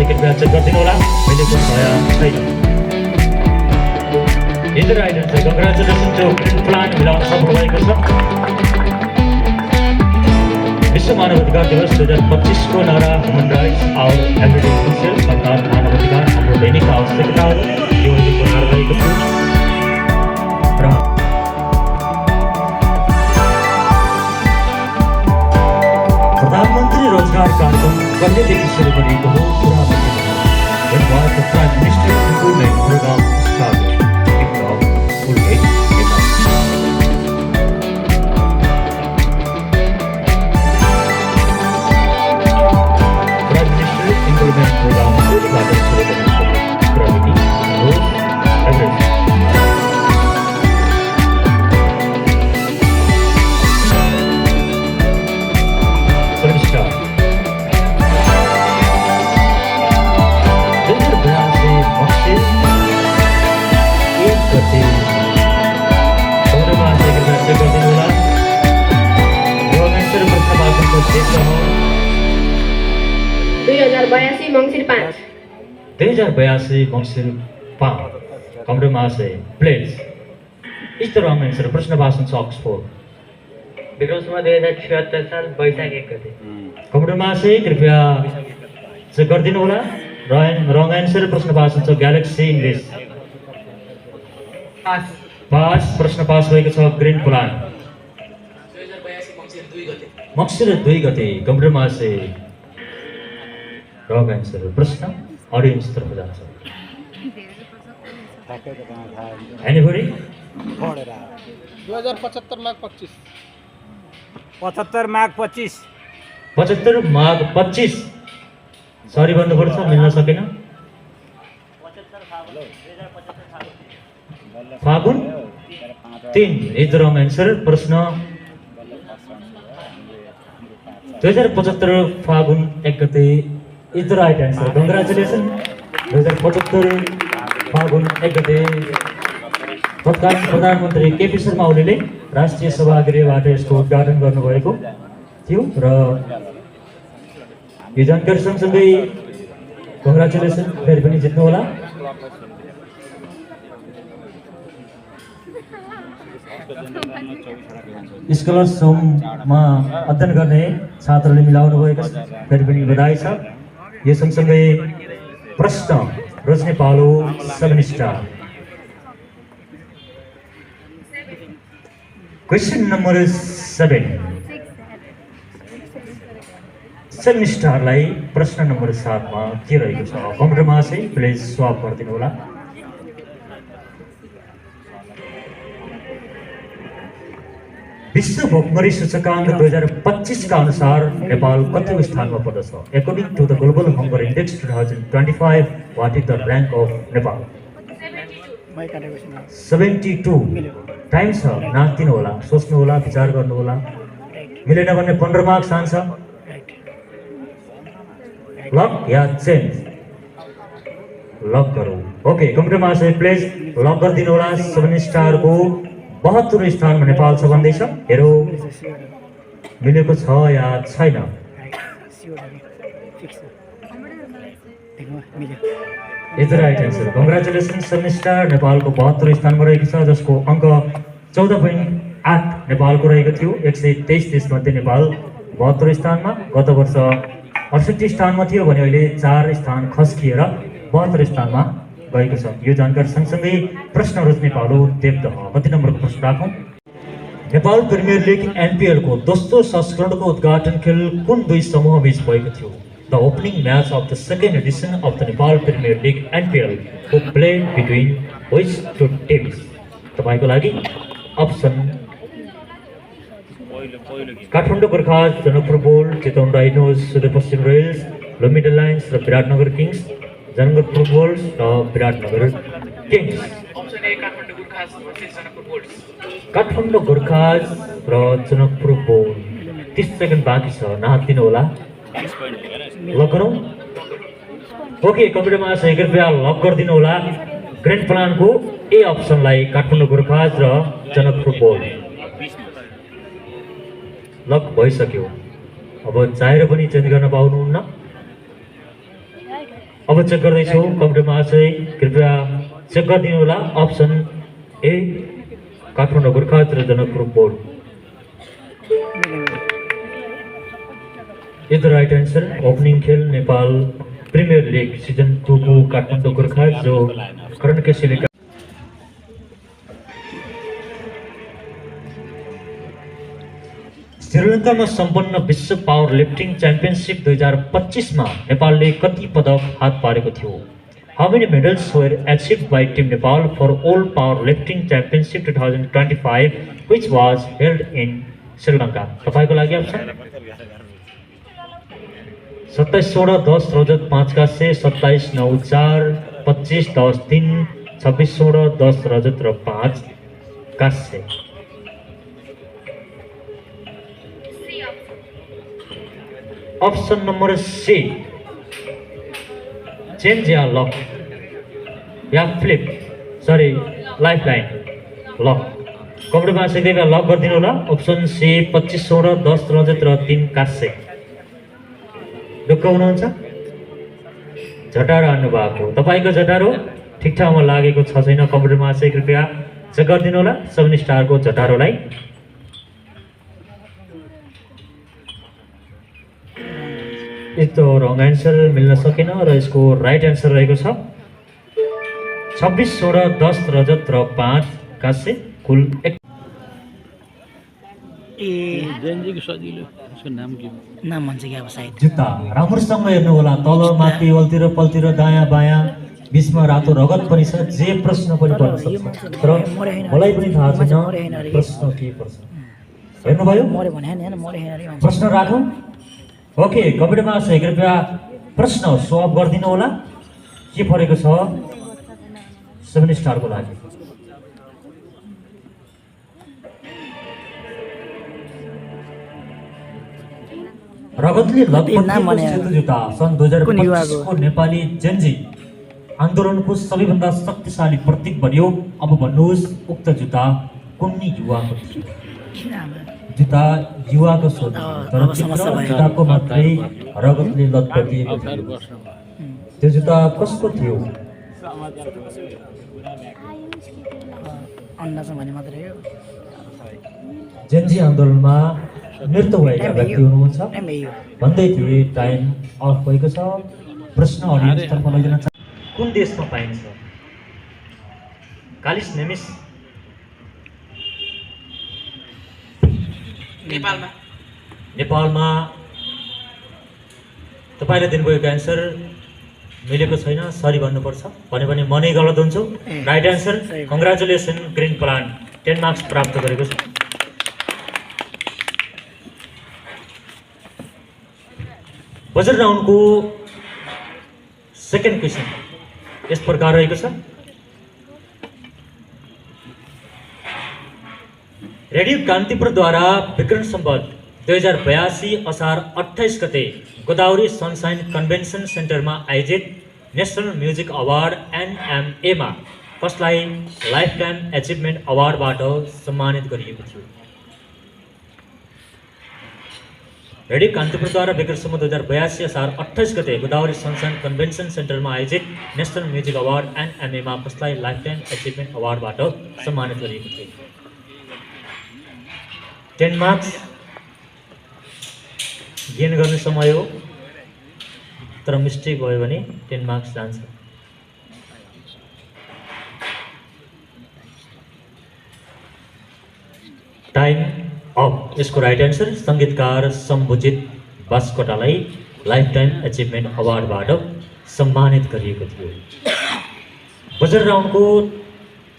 चाहिँ कृपया चेक गरिदिनु होला मिलेको छ या छैन। इन्टर आइटम चाहिँ कङ्ग्रेचुलेसन जो ग्रिन प्लान मिलाउन सफल भएको छ। विश्व मानवाधिकार दिवस 2025 को नारा human rights our everyday essential अर्थात् मानवाधिकार हाम्रो दैनिक आवश्यकताहरू यो अहिलेको नारा रहेको थियो। र प्रधानमन्त्री रोजगार कार्यक्रम कहिलेदेखि सुरु गरिएको हो कुरा बताउनु। Prime minister improvement program started program uudisvaiheen suunnitelmasta gravity road average Semester Dengar berhasil maksud ikuti Penerima segera seperti ulang Romancer bersama untuk desa 2082 मङ्सिर 5 2082 मङ्सिर 5 कमरे महाशय प्लेज इस तरह में सर प्रश्न भाषण छ अक्सफोर्ड विक्रमसम्म 2076 साल वैशाख 1 गते कमरे महाशय कृपया चेक गरिदिनु होला। रङ एन्सर प्रश्न भाषण छ ग्यालेक्सी इङ्ग्लिस पास प्रश्न पास भएको छ ग्रिन प्लान 2082 मङ्सिर 2 गते कमरे महाशय रङ एन्सर प्रश्न अडियन्स तर्फ जान्छ। एनीबडी 2075 माघ 25 75 माघ 25 75 माघ 25 सरी भन्नुपर्छ मिल्न सकेन। फागुन 3 इज द रङ एन्सर प्रश्न 2075 फागुन 1 गते is the right answer congratulation. 2075 फागुन 1 गते तत्कालीन प्रधानमन्त्री केपी शर्मा ओलीले राष्ट्रिय सभागृहबाट यसको उद्घाटन गर्नुभएको थियो र यो जानकारी सँगसँगै कङ्ग्रेचुलेसन फेरि पनि जित्नु होला। स्कलर्स होममा अध्ययन गर्ने छात्रले मिलाउनु भएको फेरि पनि बधाई छ। यो सँगसँगै प्रश्न रोज्ने पालो 7 स्टार क्वेसन नम्बर 7 स्टारलाई प्रश्न नम्बर 7 मा के रहेको छ कम्प्युटरमा चाहिँ प्लिज स्वाप गरिदिनु होला। विश्व भोकमरी सूचकाङ्क 2025 का अनुसार नेपाल कतिौं स्थानमा पर्दछ? According to the Global Hunger Index 2025, what is the rank of Nepal? 72 time छ नाच्दिनु होला, सोच्नु होला, विचार गर्नु होला। मिलेन भने 15 मार्क्स आन्छ। लक या चेन्ज लक गरौँ। ओके कम्प्युटरमा चाहिँ प्लिज लक गरिदिनु होला। 7 स्टार को 72 स्थानमा नेपाल छ भन्दैछ। हेरौँ मिलेको छ या छैन। Is the right answer congratulation. 7 star नेपालको 72 स्थानमा रहेको छ जसको अङ्क 14.8 नेपालको रहेको थियो। 123 देशमध्ये नेपाल 72 स्थानमा। गत वर्ष 68 स्थानमा थियो भने अहिले 4 स्थान खस्किएर 72 स्थानमा गएको छ। यो जानकारी सँगसँगै प्रश्न रोज्ने पालो देवदह कति नम्बरको प्रश्न राखौँ। नेपाल प्रिमियर लिग एनपीएल को दोस्रो संस्करणको उद्घाटन खेल कुन दुई समूह बीच भएको थियो? The opening match of the second edition of the Nepal premier league NPL को played between which two teams? तपाईको लागि option Kathmandu Gorkha Janakpur bolt, Chitwan rhinos, Sudurpaschim royals, लोमिडल लायन्स र विराटनगर किङ्स, जनकपुर बोल्ड्स र Biratnagar kings. Option A Kathmandu Gorkhas versus Janakpur bolts. Kathmandu Gorkhas र जनकपुर बोल्ड 30 सेकेन्ड बाँकी छ नहात्दिनु होला। लक गरौँ। ओके कम्प्युटरमा चाहिँ कृपया लक गरिदिनु होला। ग्रेन्ड प्लानको ए अप्सनलाई काठमाडौँ गोर्खास र जनकपुर बोल्ड लक भइसक्यो। अब चाहेर पनि चेन्ज गर्न पाउनुहुन्न। अब चेक गर्दैछौँ कम्प्युटरमा चाहिँ कृपया चेक गरिदिनु होला अप्सन ए काठमाडौँ गोर्खा र Janakpur board is the right answer opening खेल नेपाल प्रिमियर लिग सिजन 2 को काठमाडौँ गोर्खा जो करण केसीले श्रीलङ्कामा सम्पन्न विश्व पावर लिफ्टिङ च्याम्पियनसिप 2025 मा नेपालले कति पदक हात पारेको थियो how many medals were achieved by team Nepal for all power lifting championship 2025 which was held in Sri Lanka तपाईको लागि अप्सन 27 16 10 रजत 5 काँस्य 27 9 4 25 10 3 26 16 10 रजत र 5 काँस्य ऑप्शन नंबर सी चेंज या लॉक या flip sorry life line lock कम्प्युटरमा सिक्दैमा लक गरिदिनु होला अप्सन सी 25 16 10 रजत र 3 काँस्य ढुक्क हुनुहुन्छ झटारो हान्नु भएको तपाईको झटारो ठिक ठाउँमा लागेको छ छैन कम्प्युटरमा चाहिँ कृपया चेक गरिदिनु होला 7 स्टारको झटारोलाई यस्तो रङ आन्सर मिल्न सकेन र यसको राइट आन्सर रहेको छ 26 16 10 रजत र 5 काँस्य कुल नाम भन्छ कि अब सायद जुत्ता राम्रोसँग हेर्नु होला तल माथि अल्तिर पल्तिर दायाँ बायाँ बिचमा रातो रगत पनि छ जे प्रश्न पनि पर्न सक्छ तर मलाई पनि थाहा छैन प्रश्न के पर्छ हेर्नुभयो मर्यो भने हैन मर्यो हैन रे भन्छ प्रश्न राखौँ ओके कम्प्युटरमा चाहिँ कृपया प्रश्न सल्भ गरिदिनु होला के परेको छ 7 स्टारको लागि रगतले लतपतिएको जुत्ता सन् 2025 को नेपाली जेन्जी आन्दोलनको सबैभन्दा शक्तिशाली प्रतीक बन्यो अब भन्नुहोस् उक्त जुत्ता कुन युवाको थियो जुत्ता युवाको सोध तर जुत्ताको मात्रै रगतले लतपतिएको थियो त्यो जुत्ता कसको थियो अन्दाज भने मात्रै हो जेन्जी आन्दोलनमा मृत्यु भएका व्यक्ति हुनुहुन्छ भन्दै थिए टाइम अफ भएको छ प्रश्न अडियन्सतर्फ लैजान कुन देशमा पाइन्छ कालिस नेमिस नेपालमा तपाईँले दिनुभएको एन्सर मिलेको छैन सरी भन्नुपर्छ भने पनि म नै गलत हुन्छु right answer congratulation green plant 10 marks प्राप्त गरेको छ बजर राउन्डको सेकेन्ड क्वेसन यस प्रकार रहेको छ रेडियो कान्तिपुरद्वारा विक्रम सम्वत 2082 असार 28 गते गोदावरी सनसाइन कन्भेन्सन सेन्टरमा आयोजित नेसनल म्युजिक अवार्ड एनएमएमा कसलाई लाइफ टाइम एचिभमेन्ट अवार्डबाट सम्मानित गरिएको थियो रेडियो कान्तिपुरद्वारा विक्रम सम्वत 2082 असार 28 गते गोदावरी सनसाइन कन्भेन्सन सेन्टरमा आयोजित नेसनल म्युजिक अवार्ड एनएमएमा कसलाई लाइफ टाइम एचिभमेन्ट अवार्डबाट सम्मानित गरिएको थियो 10 मार्क्स गेन गर्ने समय हो तर मिस्टेक भयो भने 10 मार्क्स जान्छ टाइम अफ यसको राइट एन्सर सङ्गीतकार सम्बुजित बास्कोटालाई लाइफ टाइम एचिभमेन्ट अवार्डबाट सम्मानित गरिएको थियो बजर राउन्डको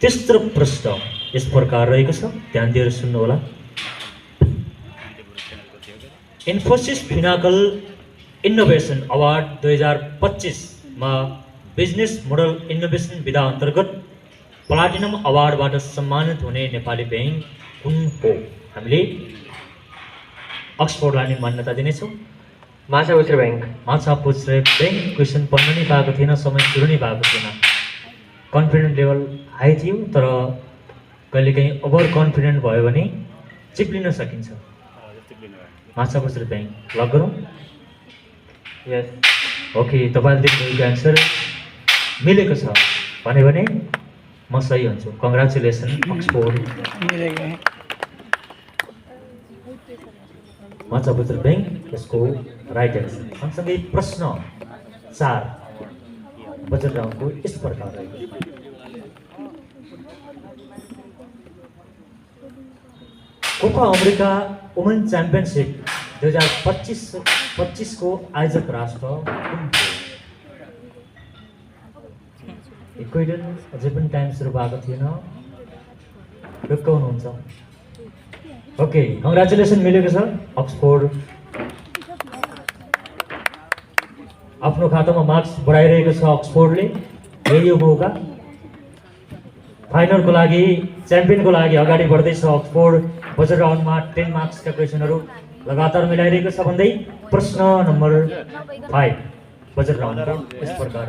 तेस्रो प्रश्न यस प्रकार रहेको छ ध्यान दिएर सुन्नुहोला इन्फोसिस फिनाकल इनोभेसन अवार्ड 2025 मा बिजनेस मोडल इनोभेसन विधा अन्तर्गत प्लाटिनम अवार्डबाट सम्मानित हुने नेपाली ब्याङ्क कुन हो हामीले अक्सफोर्डलाई नै मान्यता दिनेछौँ माछापुच्छ्रे ब्याङ्क ब्याङ्क क्वेसन पढ्न नै पाएको थिएन समय सुरु नै भएको थिएन कन्फिडेन्ट लेभल हाई थियो तर कहिलेकाहीँ ओभर कन्फिडेन्ट भयो भने चिप्लिन सकिन्छ माछापुच्छ्रे ब्याङ्क लक गरौँ यस ओके, तपाईँले दिएको एन्सर मिलेको छ भन्यो भने म सही हुन्छु। Congratulation Oxford. मिलेको है। मचाबुजुर ब्याङ्क यसको राइट एन्सर। सँगसँगै प्रश्न 4 बजेट राउन्डको यस प्रकार रहेको छ। कोपा अमेरिका वुमेन च्याम्पियनसिप 2025 को आयोजक राष्ट्र कुन थियो? इक्वेडन अझै पनि टाइम सुरु भएको थिएन, ढुक्क हुनुहुन्छ। ओके, कङ्ग्रेचुलेसन मिलेको छ अक्सफोर्ड। आफ्नो खातामा मार्क्स बढाइरहेको छ अक्सफोर्डले। यही हो मौका। फाइनलको लागि, च्याम्पियनको लागि अगाडि बढ्दैछ अक्सफोर्ड। बजेट राउन्डमा 10 मार्क्सका क्वेसनहरू लगातार मिलाइरहेको छ भन्दै प्रश्न नम्बर 5 बजेट राउन्डको यस प्रकार।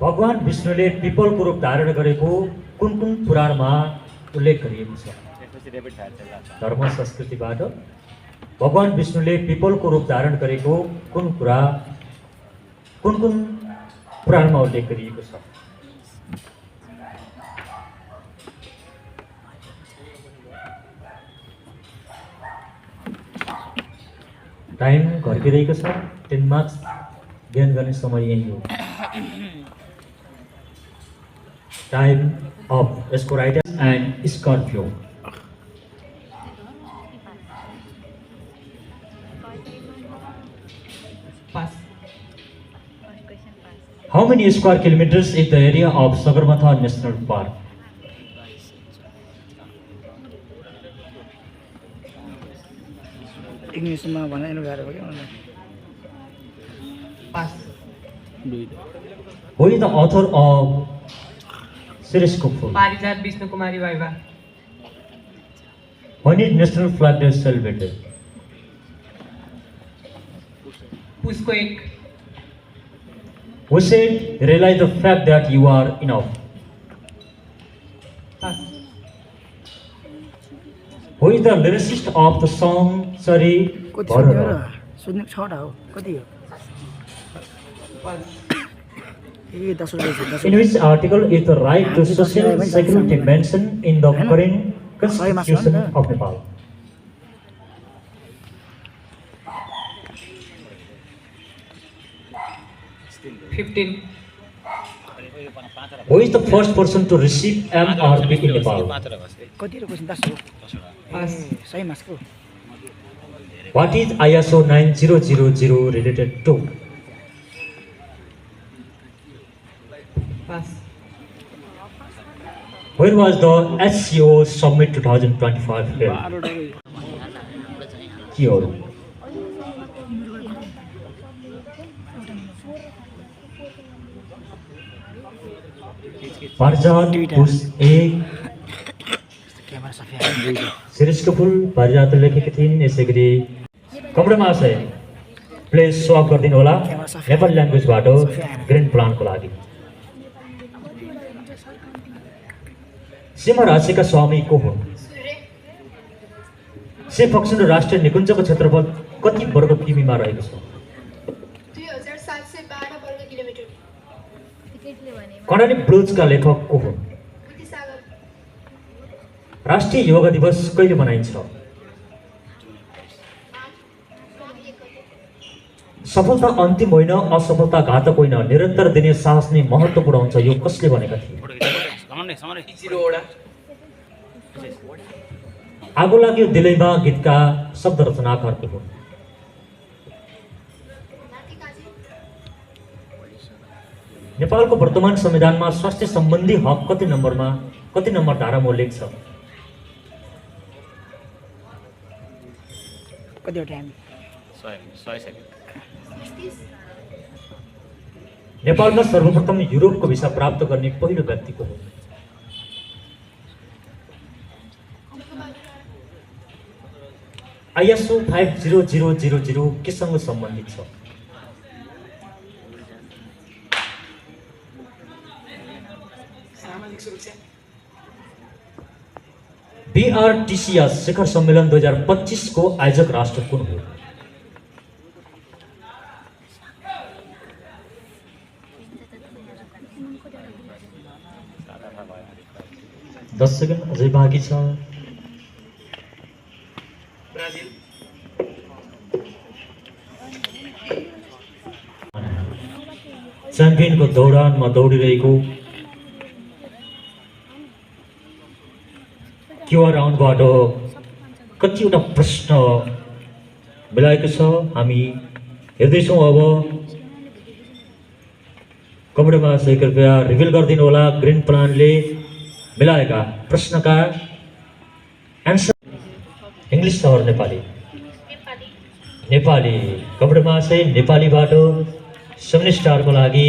भगवान विष्णुले पिपलको रूप धारण गरेको कुन कुन पुराणमा उल्लेख गरिएको छ? धर्म संस्कृतिबाट भगवान विष्णुले पिपलको रूप धारण गरेको कुन कुन पुराणमा उल्लेख गरिएको छ? टाइम घर्किरहेको छ। 10 मार्क्स गेन गर्ने समय यही हो। Time off. यसको right and Scorpio. How many square kilometers is the area of Sagarmatha National Park? इङ्ग्लिसमा भनेर गाह्रो भयो मलाई। Who is the author of Sirishkupul? Parijat Vishnu Kumari Waiba. When is National Flag Day celebrated? उसको एक Who said realize the fact that you are enough? Pass Who is the lyricist of the song Sari कति सोध्यो र? Bharara? सोध्नु 6 हो। कति हो? Pass ए 10 रुपैयाँ छ, 10 In which article is the right to social security mentioned in the current constitution of Nepal? Fifteen Who is the first person to receive MRP in Nepal? कति रुपैयाँ क्वेसन 10 हो? पास सही Moscow. What is ISO 9000 related to? Pass Where was the SCO Summit 2025 held? Kyoto. पारिजात पुष्प 1 camera सफा। शिरीषको फुल पारिजात लेखेकी थिइन्। यसै गरी कमरे महाशय प्लिज स्वाप गरिदिनु होला नेपाली ल्याङ्ग्वेजबाट ग्रिन प्लानको लागि। सिंह राशिका स्वामी को हुन्? सेफक्सन राष्ट्रिय निकुञ्जको क्षेत्रफल कति वर्ग किमीमा रहेको छ? 2712 वर्ग किलोमिटर। कर्णाली ब्लुजका लेखक को हुन्? राष्ट्रिय योगा दिवस कहिले मनाइन्छ? सफलता अन्तिम होइन, असफलता घातक होइन, निरन्तर दिने साहस नै महत्त्वपूर्ण हुन्छ। यो कसले भनेका थिए? आगो लाग्यो दिलैमा गीतका शब्द रचनाकार को हुन्? नेपालको वर्तमान संविधानमा स्वास्थ्य सम्बन्धी हक कति नम्बर धारामा उल्लेख छ? कति हो टाइम? नेपालमा सर्वप्रथम युरोपको भिसा प्राप्त गर्ने पहिलो व्यक्ति को हुन्? ISO 50000 केसँग सम्बन्धित छ? सामाजिक सुरक्षा BRTCS शिखर सम्मेलन 2025 को आयोजक राष्ट्र कुन हो? 10 सेकेन्ड अझै बाँकी छ। ब्राजिल च्याम्पियनको दौडानमा दौडिरहेको क्युआर राउन्डबाट कतिवटा प्रश्न मिलाएको छ हामी हेर्दैछौँ। अब कमेन्टमा चाहिँ कृपया रिभिल गरिदिनु होला। ग्रिन प्लानले मिलाएका प्रश्नका एन्सर इङ्ग्लिस और नेपाली? नेपाली। कमेन्टमा चाहिँ नेपालीबाट 7 स्टारको लागि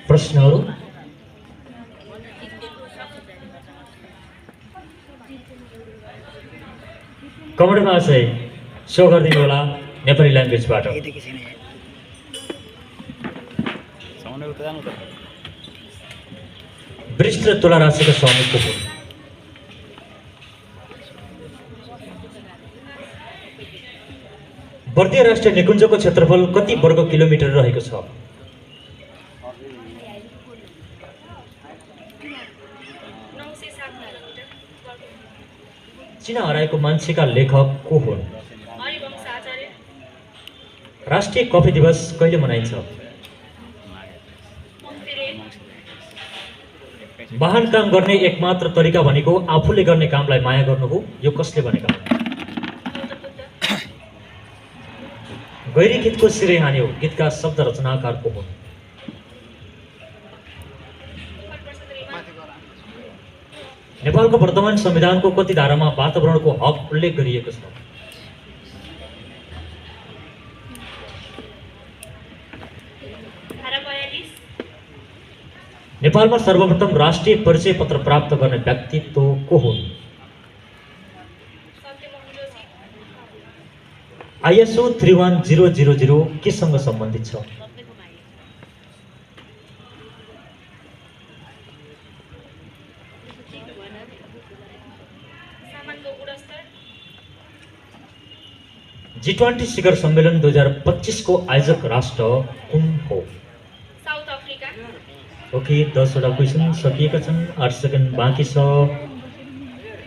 प्रश्नहरू। कमेन्टमा चाहिँ सो गरिदिनु होला नेपाली ल्याङ्ग्वेजबाट। यतिकै छैन यहाँ। वृष र तुला राशिका स्वामीको हुन्। बर्दिया राष्ट्रिय निकुञ्जको क्षेत्रफल कति वर्ग किलोमिटर रहेको छ? चिना हराएको मान्छेका लेखक को हुन्? राष्ट्रिय कफी दिवस कहिले मनाइन्छ? महान काम गर्ने एकमात्र तरिका भनेको आफूले गर्ने कामलाई माया गर्नु हो। यो कसले भनेका हुन्? गैरी गीतको सिरै हान्यो गीतका शब्द रचनाकार को हुन्? नेपालको वर्तमान संविधानको कति धारामा वातावरणको हक उल्लेख गरिएको छ? नेपालमा सर्वप्रथम राष्ट्रिय परिचय पत्र प्राप्त गर्ने व्यक्तित्व को हुन्? ISO 31000 केसँग सम्बन्धित छ? G20 शिखर सम्मेलन 2025 को आयोजक राष्ट्र कुन हो? South Africa. ओके, 10 वटा क्वेसन सकिएका छन्। 8 सेकेन्ड बाँकी छ।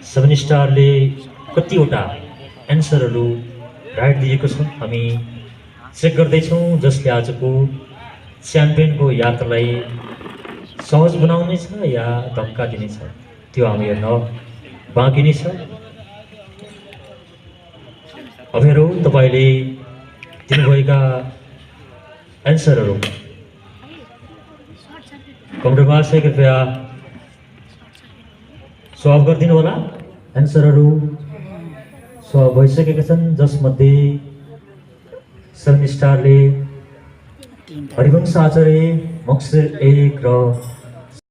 7 स्टारले कतिवटा एन्सरहरू राइट दिएको छ हामी चेक गर्दैछौँ, जसले आजको च्याम्पियनको यात्रालाई सहज बनाउनेछ या धक्का दिनेछ त्यो हामी हेर्न बाँकी नै छ। अब हेरौँ तपाईँले दिनुभएका एन्सरहरू। कम्प्युटरमा चाहिँ कृपया सल्भ गरिदिनु होला। एन्सरहरू सल्भ भइसकेका छन्, जसमध्ये 7 स्टारले हरिवंश आचार्य, मक्सिर 1 र